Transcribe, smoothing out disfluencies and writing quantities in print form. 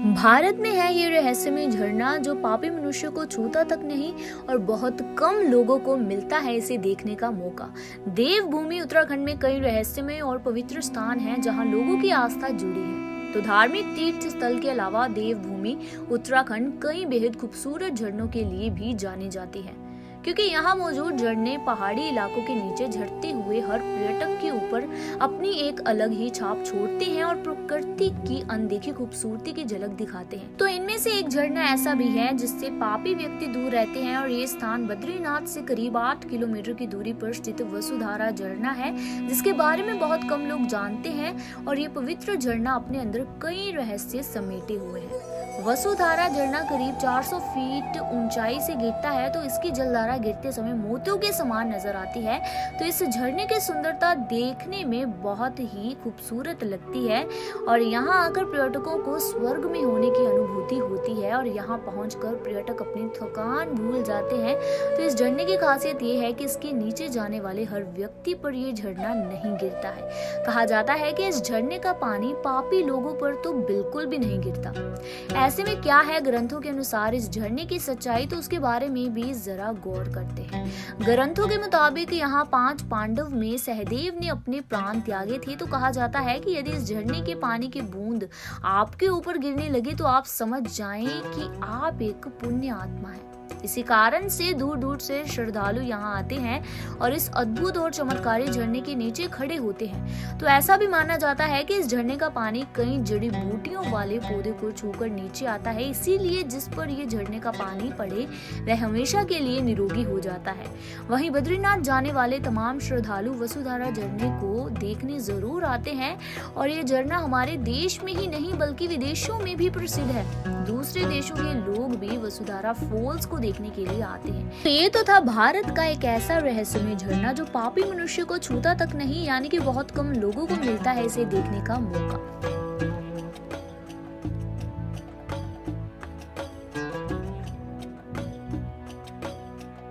भारत में है ये रहस्यमय झरना जो पापी मनुष्य को छूता तक नहीं और बहुत कम लोगों को मिलता है इसे देखने का मौका। देवभूमि उत्तराखंड में कई रहस्यमय और पवित्र स्थान हैं जहां लोगों की आस्था जुड़ी है। तो धार्मिक तीर्थ स्थल के अलावा देवभूमि उत्तराखंड कई बेहद खूबसूरत झरनों के लिए भी जानी जाती है, क्योंकि यहाँ मौजूद झरने पहाड़ी इलाकों के नीचे झरते हुए हर पर्यटक के ऊपर अपनी एक अलग ही छाप छोड़ते हैं और प्रकृति की अनदेखी खूबसूरती की झलक दिखाते हैं। तो इनमें से एक झरना ऐसा भी है जिससे पापी व्यक्ति दूर रहते हैं और ये स्थान बद्रीनाथ से करीब 8 किलोमीटर की दूरी पर स्थित वसुधारा झरना है, जिसके बारे में बहुत कम लोग जानते हैं। और ये पवित्र झरना अपने अंदर कई रहस्य समेटे हुए हैं। वसुधारा झरना करीब 400 फीट ऊंचाई से गिरता है, तो इसकी जलधारा गिरते समय मोतियों के समान नजर आती है। तो इस झरने की सुंदरता देखने में बहुत ही खूबसूरत लगती है और यहाँ आकर पर्यटकों को स्वर्ग में होने की अनुभूति होती है और यहाँ पहुंचकर पर्यटक अपनी थकान भूल जाते हैं। तो इस झरने की खासियत ये है कि इसके नीचे जाने वाले हर व्यक्ति पर ये झरना नहीं गिरता है। कहा जाता है कि इस झरने का पानी पापी लोगों पर तो बिल्कुल भी नहीं गिरता। ऐसे में क्या है ग्रंथों के अनुसार इस झरने की सच्चाई, तो उसके बारे में भी जरा गौर करते हैं। ग्रंथों के मुताबिक यहाँ 5 पांडव में सहदेव ने अपने प्राण त्यागे थे। तो कहा जाता है कि यदि इस झरने के पानी की बूंद आपके ऊपर गिरने लगे तो आप समझ जाएं कि आप एक पुण्य आत्मा है। इसी कारण से दूर दूर से श्रद्धालु यहाँ आते हैं और इस अद्भुत और चमत्कारी झरने के नीचे खड़े होते हैं। तो ऐसा भी माना जाता है कि इस झरने का पानी कई जड़ी बूटियों वाले पौधे को छूकर नीचे आता है, इसीलिए जिस पर ये झरने का पानी पड़े वह हमेशा के लिए निरोगी हो जाता है। वहीं बद्रीनाथ जाने वाले तमाम श्रद्धालु वसुधारा झरने को देखने जरूर आते हैं और ये झरना हमारे देश में ही नहीं बल्कि विदेशों में भी प्रसिद्ध है। दूसरे देशों के लोग भी वसुधारा फॉल्स को देखने के लिए आते हैं। तो ये तो था भारत का एक ऐसा रहस्यमय झरना जो पापी मनुष्य को छूता तक नहीं, यानी कि बहुत कम लोगों को मिलता है इसे देखने का मौका।